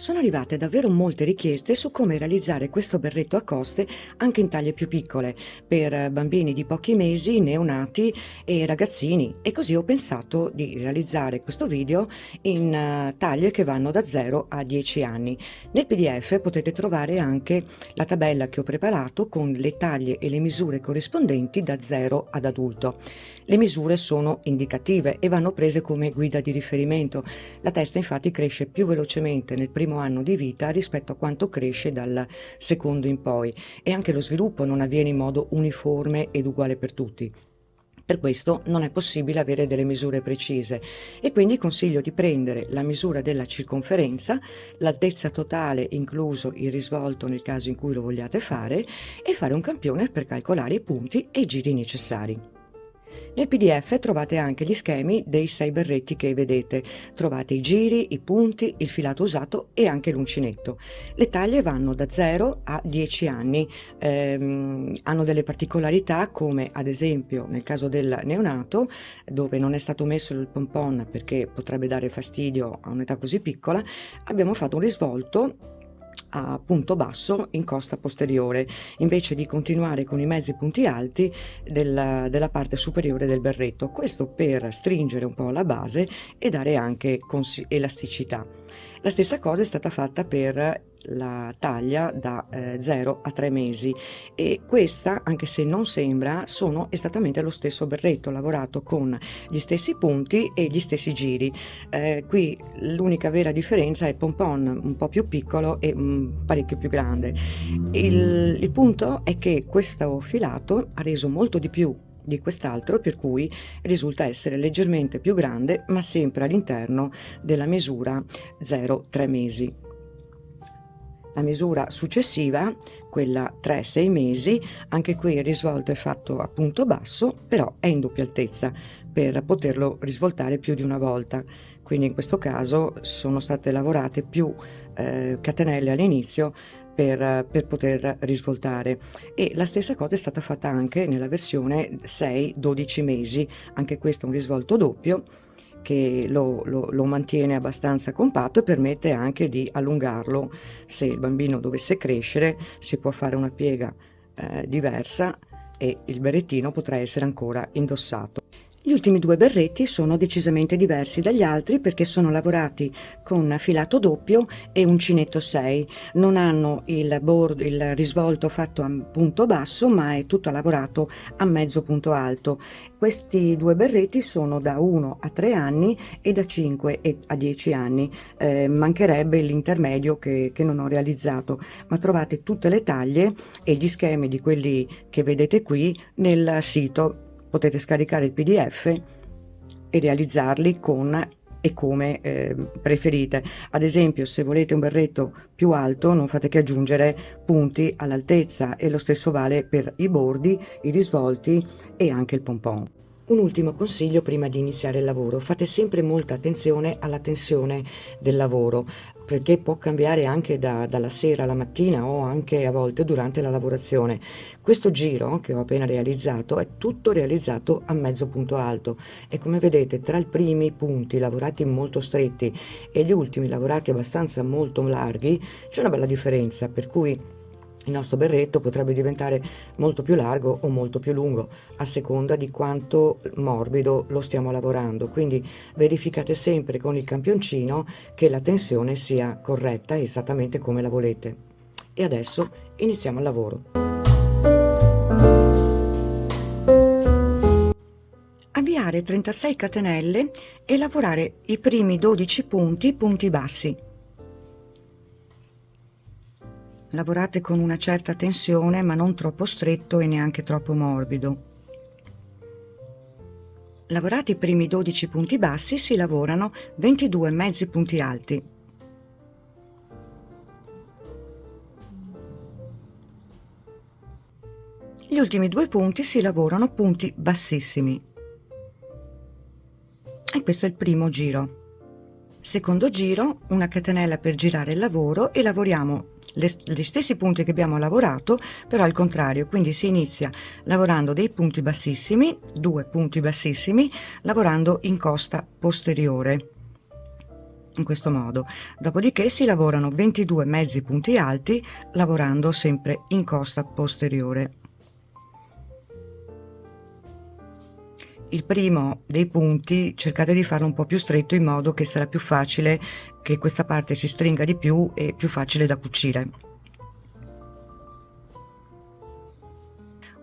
Sono arrivate davvero molte richieste su come realizzare questo berretto a coste anche in taglie più piccole, per bambini di pochi mesi, neonati e ragazzini, e così ho pensato di realizzare questo video in taglie che vanno da 0 a 10 anni. Nel PDF potete trovare anche la tabella che ho preparato con le taglie e le misure corrispondenti da 0 ad adulto. Le misure sono indicative e vanno prese come guida di riferimento. La testa infatti cresce più velocemente nel primo anno di vita rispetto a quanto cresce dal secondo in poi, e anche lo sviluppo non avviene in modo uniforme ed uguale per tutti. Per questo non è possibile avere delle misure precise e quindi consiglio di prendere la misura della circonferenza, l'altezza totale incluso il risvolto nel caso in cui lo vogliate fare, e fare un campione per calcolare i punti e i giri necessari. Nel PDF trovate anche gli schemi dei 6 berretti che vedete, trovate i giri, i punti, il filato usato e anche l'uncinetto. Le taglie vanno da 0 a 10 anni, hanno delle particolarità come ad esempio nel caso del neonato, dove non è stato messo il pompon perché potrebbe dare fastidio a un'età così piccola, abbiamo fatto un risvolto a punto basso in costa posteriore, invece di continuare con i mezzi punti alti della parte superiore del berretto, questo per stringere un po' la base e dare anche elasticità. La stessa cosa è stata fatta per la taglia da 0 a 3 mesi, e questa, anche se non sembra, sono esattamente lo stesso berretto lavorato con gli stessi punti e gli stessi giri. Qui l'unica vera differenza è il pompon un po' più piccolo e parecchio più grande. Il punto è che questo filato ha reso molto di più di quest'altro, per cui risulta essere leggermente più grande, ma sempre all'interno della misura 0-3 mesi. La misura successiva, quella 3-6 mesi, anche qui il risvolto è fatto a punto basso, però è in doppia altezza per poterlo risvoltare più di una volta. Quindi in questo caso sono state lavorate più catenelle all'inizio per poter risvoltare, e la stessa cosa è stata fatta anche nella versione 6-12 mesi, anche questo è un risvolto doppio che lo mantiene abbastanza compatto e permette anche di allungarlo. Se il bambino dovesse crescere si può fare una piega diversa e il berrettino potrà essere ancora indossato. Gli ultimi 2 berretti sono decisamente diversi dagli altri perché sono lavorati con filato doppio e uncinetto 6. Non hanno il risvolto fatto a punto basso, ma è tutto lavorato a mezzo punto alto. Questi 2 berretti sono da 1 a 3 anni e da 5 a 10 anni. Mancherebbe l'intermedio che non ho realizzato, ma trovate tutte le taglie e gli schemi di quelli che vedete qui nel sito. Potete scaricare il PDF e realizzarli con e come preferite. Ad esempio, se volete un berretto più alto, non fate che aggiungere punti all'altezza, e lo stesso vale per i bordi, i risvolti e anche il pompon. Un ultimo consiglio prima di iniziare il lavoro: fate sempre molta attenzione alla tensione del lavoro, perché può cambiare anche dalla sera alla mattina o anche a volte durante la lavorazione. Questo giro che ho appena realizzato è tutto realizzato a mezzo punto alto, e come vedete tra i primi punti lavorati molto stretti e gli ultimi lavorati abbastanza molto larghi c'è una bella differenza, per cui il nostro berretto potrebbe diventare molto più largo o molto più lungo a seconda di quanto morbido lo stiamo lavorando. Quindi verificate sempre con il campioncino che la tensione sia corretta, esattamente come la volete. E adesso iniziamo il lavoro. Avviare 36 catenelle e lavorare i primi 12 punti bassi. Lavorate con una certa tensione, ma non troppo stretto e neanche troppo morbido. Lavorati i primi 12 punti bassi, si lavorano 22 mezzi punti alti. Gli ultimi 2 punti si lavorano punti bassissimi. E questo è il primo giro. Secondo giro, una catenella per girare il lavoro, e lavoriamo gli stessi punti che abbiamo lavorato, però al contrario, quindi si inizia lavorando dei punti bassissimi, 2 punti bassissimi, lavorando in costa posteriore. in questo modo. Dopodiché si lavorano 22 mezzi punti alti lavorando sempre in costa posteriore. Il primo dei punti cercate di farlo un po' più stretto, in modo che sarà più facile che questa parte si stringa di più e più facile da cucire.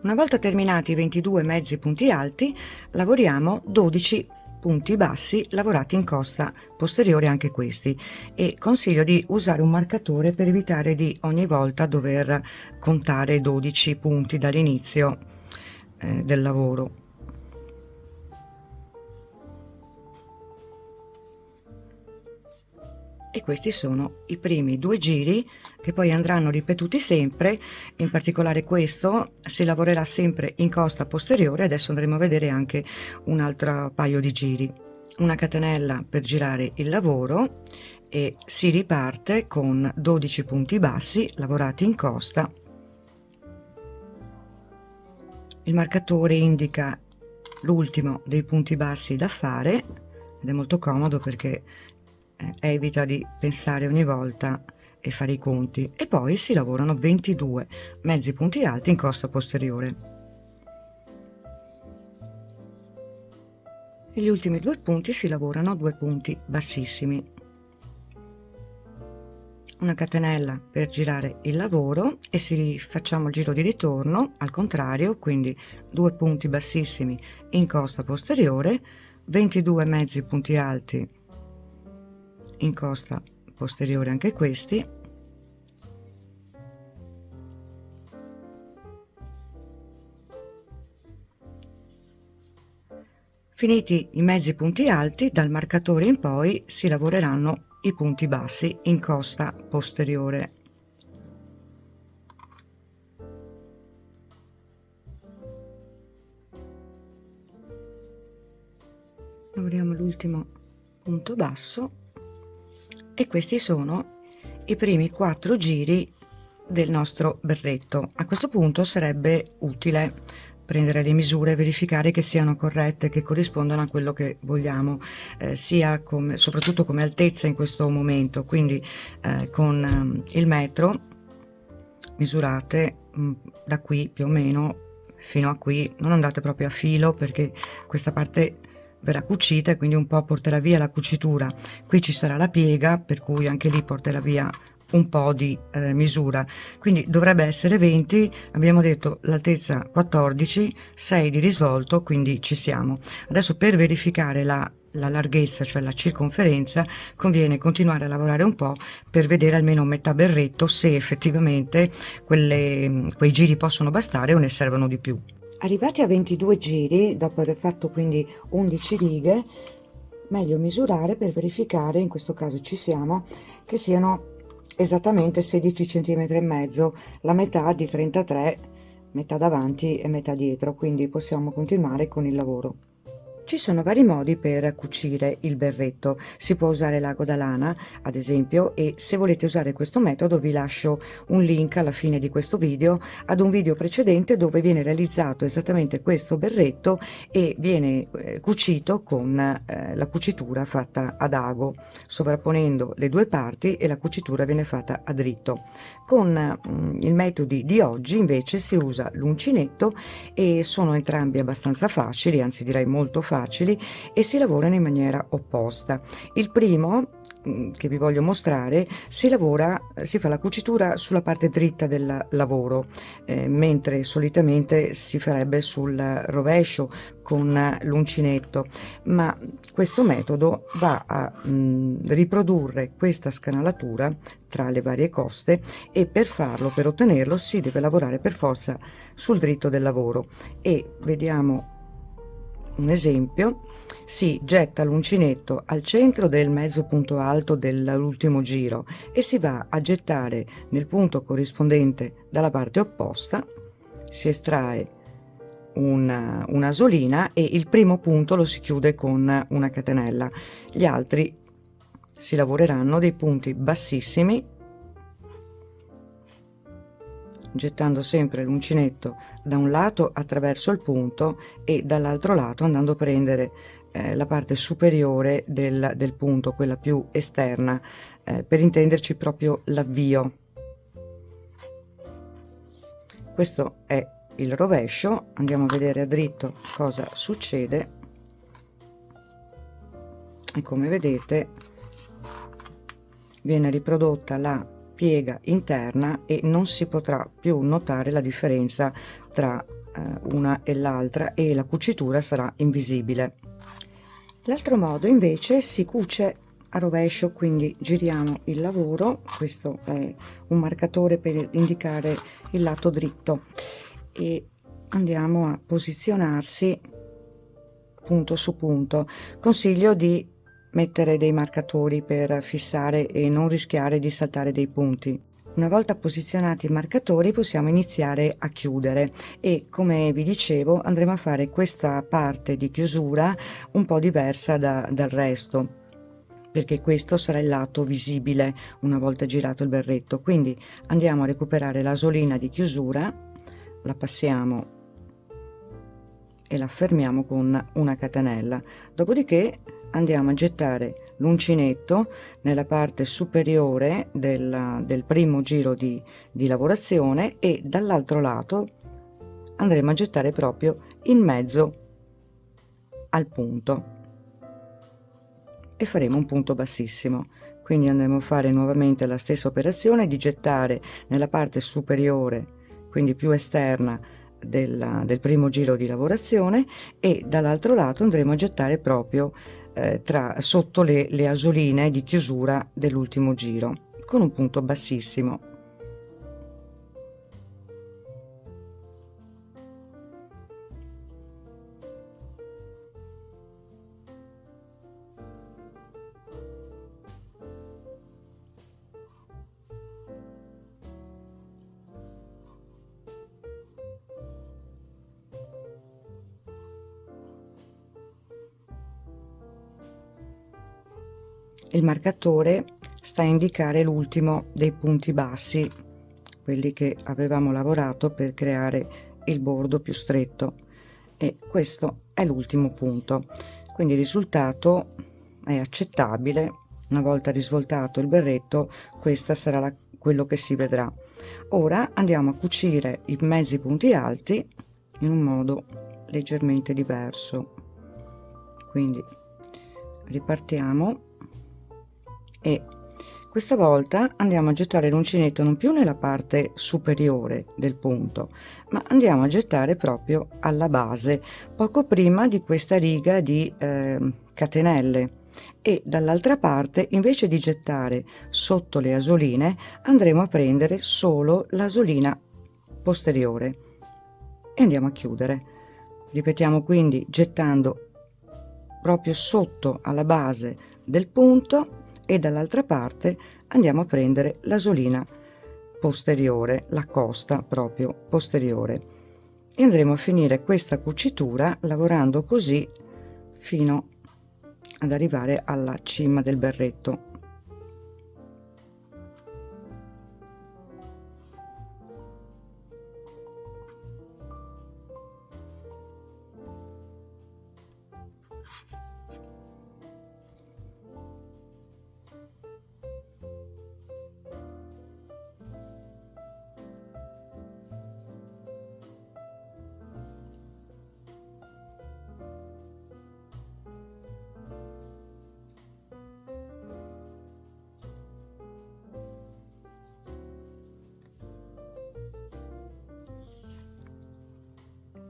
Una volta terminati i 22 mezzi punti alti, lavoriamo 12 punti bassi lavorati in costa posteriore, anche questi, e consiglio di usare un marcatore per evitare di ogni volta dover contare 12 punti dall'inizio del lavoro. E questi sono i primi 2 giri che poi andranno ripetuti sempre. In particolare questo si lavorerà sempre in costa posteriore. Adesso andremo a vedere anche un altro paio di giri. Una catenella per girare il lavoro e si riparte con 12 punti bassi lavorati in costa. Il marcatore indica l'ultimo dei punti bassi da fare ed è molto comodo perché evita di pensare ogni volta e fare i conti. E poi si lavorano 22 mezzi punti alti in costa posteriore. E gli ultimi 2 punti si lavorano 2 punti bassissimi. Una catenella per girare il lavoro e facciamo il giro di ritorno al contrario, quindi 2 punti bassissimi in costa posteriore, 22 mezzi punti alti in costa posteriore anche questi, finiti i mezzi punti alti. Dal marcatore in poi si lavoreranno i punti bassi in costa posteriore. Lavoriamo l'ultimo punto basso e questi sono i primi 4 giri del nostro berretto. A questo punto sarebbe utile prendere le misure, verificare che siano corrette, che corrispondano a quello che vogliamo, sia soprattutto come altezza in questo momento. Quindi con il metro misurate da qui più o meno fino a qui, non andate proprio a filo perché questa parte verrà cucita e quindi un po' porterà via la cucitura. Qui ci sarà la piega, per cui anche lì porterà via un po' di misura, quindi dovrebbe essere 20. Abbiamo detto l'altezza 14, 6 di risvolto, quindi ci siamo. Adesso per verificare la larghezza, cioè la circonferenza, conviene continuare a lavorare un po' per vedere almeno metà berretto se effettivamente quei giri possono bastare o ne servono di più. Arrivati a 22 giri, dopo aver fatto quindi 11 righe, meglio misurare per verificare, in questo caso ci siamo, che siano esattamente 16 cm e mezzo, la metà di 33, metà davanti e metà dietro, quindi possiamo continuare con il lavoro. Ci sono vari modi per cucire il berretto. Si può usare l'ago da lana, ad esempio, e se volete usare questo metodo vi lascio un link alla fine di questo video ad un video precedente dove viene realizzato esattamente questo berretto e viene cucito con la cucitura fatta ad ago, sovrapponendo le due parti, e la cucitura viene fatta a dritto. Con i metodi di oggi invece si usa l'uncinetto e sono entrambi abbastanza facili, anzi direi molto facili, e si lavorano in maniera opposta. Il primo che vi voglio mostrare si fa la cucitura sulla parte dritta del lavoro, mentre solitamente si farebbe sul rovescio con l'uncinetto, ma questo metodo va a riprodurre questa scanalatura tra le varie coste, e per per ottenerlo si deve lavorare per forza sul dritto del lavoro. E vediamo un esempio. Si getta l'uncinetto al centro del mezzo punto alto dell'ultimo giro e si va a gettare nel punto corrispondente dalla parte opposta. Si estrae un'asolina e il primo punto lo si chiude con una catenella. Gli altri si lavoreranno dei punti bassissimi, gettando sempre l'uncinetto da un lato attraverso il punto e dall'altro lato andando a prendere la parte superiore del punto, quella più esterna, per intenderci proprio l'avvio. Questo è il rovescio, andiamo a vedere a dritto cosa succede, e come vedete viene riprodotta la piega interna e non si potrà più notare la differenza tra una e l'altra, e la cucitura sarà invisibile. L'altro modo invece si cuce a rovescio, quindi giriamo il lavoro, questo è un marcatore per indicare il lato dritto, e andiamo a posizionarsi punto su punto. Consiglio di mettere dei marcatori per fissare e non rischiare di saltare dei punti. Una volta posizionati i marcatori possiamo iniziare a chiudere, e come vi dicevo andremo a fare questa parte di chiusura un po' diversa dal resto, perché questo sarà il lato visibile una volta girato il berretto. Quindi andiamo a recuperare l'asolina di chiusura, la passiamo e la fermiamo con una catenella, dopodiché andiamo a gettare l'uncinetto nella parte superiore del primo giro di lavorazione, e dall'altro lato andremo a gettare proprio in mezzo al punto e faremo un punto bassissimo. Quindi andremo a fare nuovamente la stessa operazione di gettare nella parte superiore, quindi più esterna del primo giro di lavorazione, e dall'altro lato andremo a gettare proprio sotto le asoline di chiusura dell'ultimo giro con un punto bassissimo. Il marcatore sta a indicare l'ultimo dei punti bassi, quelli che avevamo lavorato per creare il bordo più stretto, e questo è l'ultimo punto, quindi il risultato è accettabile. Una volta risvoltato il berretto, questa sarà quello che si vedrà. Ora andiamo a cucire i mezzi punti alti in un modo leggermente diverso, quindi ripartiamo, e questa volta andiamo a gettare l'uncinetto non più nella parte superiore del punto, ma andiamo a gettare proprio alla base, poco prima di questa riga di catenelle, e dall'altra parte invece di gettare sotto le asoline andremo a prendere solo l'asolina posteriore e andiamo a chiudere. Ripetiamo quindi gettando proprio sotto alla base del punto, e dall'altra parte andiamo a prendere l'asolina posteriore, la costa proprio posteriore, e andremo a finire questa cucitura lavorando così fino ad arrivare alla cima del berretto.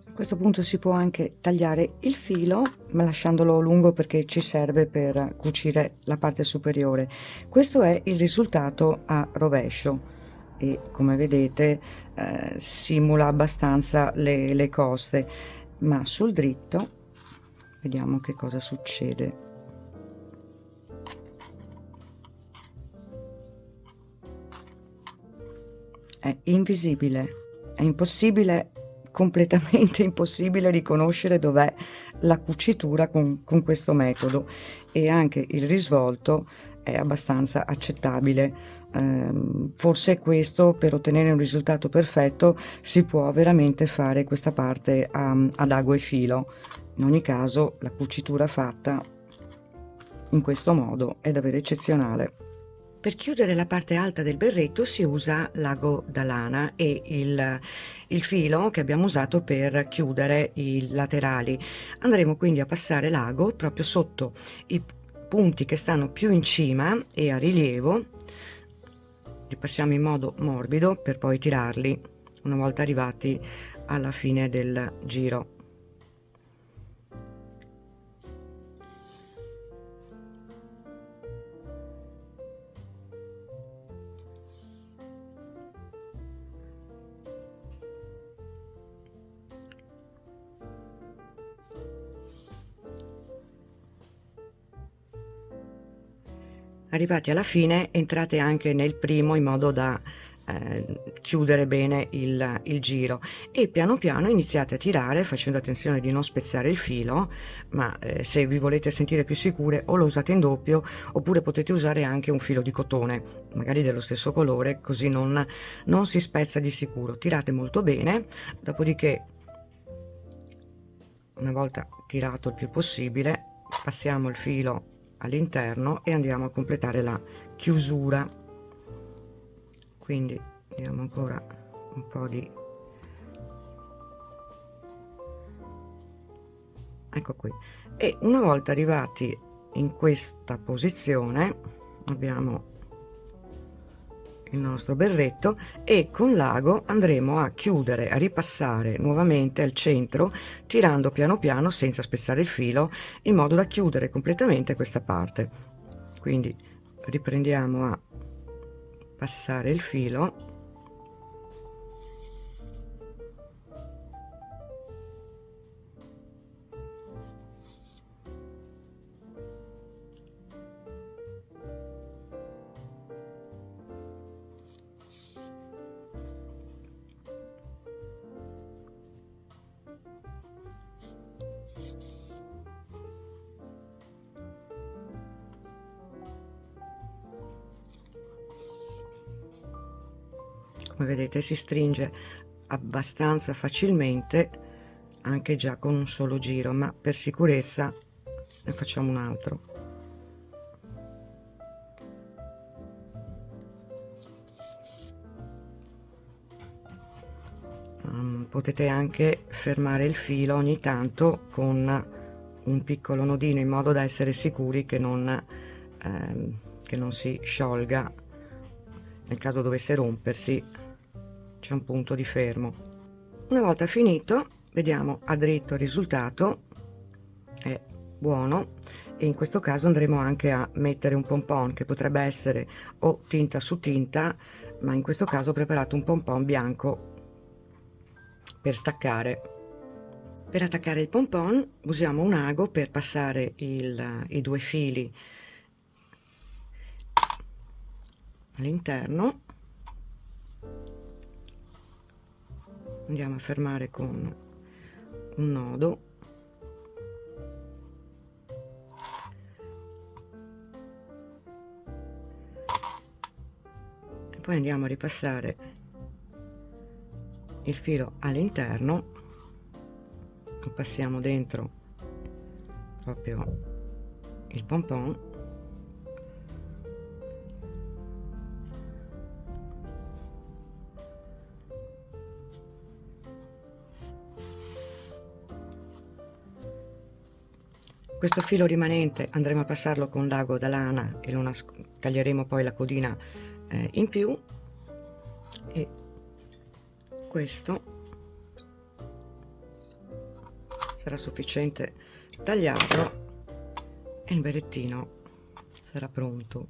A questo punto si può anche tagliare il filo, ma lasciandolo lungo perché ci serve per cucire la parte superiore. Questo è il risultato a rovescio, e come vedete simula abbastanza le coste, ma sul dritto vediamo che cosa succede. È invisibile, è impossibile, completamente impossibile riconoscere dov'è la cucitura con questo metodo, e anche il risvolto è abbastanza accettabile. Forse questo, per ottenere un risultato perfetto, si può veramente fare questa parte ad ago e filo, In ogni caso la cucitura fatta in questo modo è davvero eccezionale. Per chiudere la parte alta del berretto si usa l'ago da lana e il filo che abbiamo usato per chiudere i laterali. Andremo quindi a passare l'ago proprio sotto i punti che stanno più in cima e a rilievo. Li passiamo in modo morbido per poi tirarli una volta arrivati alla fine del giro. Arrivati alla fine entrate anche nel primo in modo da chiudere bene il giro e piano piano iniziate a tirare facendo attenzione di non spezzare il filo, ma se vi volete sentire più sicure o lo usate in doppio oppure potete usare anche un filo di cotone magari dello stesso colore, così non si spezza di sicuro. Tirate molto bene, dopodiché una volta tirato il più possibile passiamo il filo all'interno e andiamo a completare la chiusura. Quindi diamo ancora un po' di, ecco qui, e una volta arrivati in questa posizione abbiamo il nostro berretto e con l'ago andremo a chiudere, a ripassare nuovamente al centro tirando piano piano senza spezzare il filo in modo da chiudere completamente questa parte. Quindi riprendiamo a passare il filo come vedete si stringe abbastanza facilmente anche già con un solo giro, ma per sicurezza ne facciamo un altro. Potete anche fermare il filo ogni tanto con un piccolo nodino in modo da essere sicuri che non si sciolga. Nel caso dovesse rompersi c'è un punto di fermo. Una volta finito vediamo a dritto il risultato, è buono, e in questo caso andremo anche a mettere un pompon che potrebbe essere o tinta su tinta, ma in questo caso ho preparato un pompon bianco per staccare. Per attaccare il pompon usiamo un ago per passare i due fili all'interno, andiamo a fermare con un nodo e poi andiamo a ripassare il filo all'interno, lo passiamo dentro proprio il pompon questo filo rimanente andremo a passarlo con l'ago da lana e lo taglieremo poi la codina in più, e questo sarà sufficiente tagliarlo e il berrettino sarà pronto.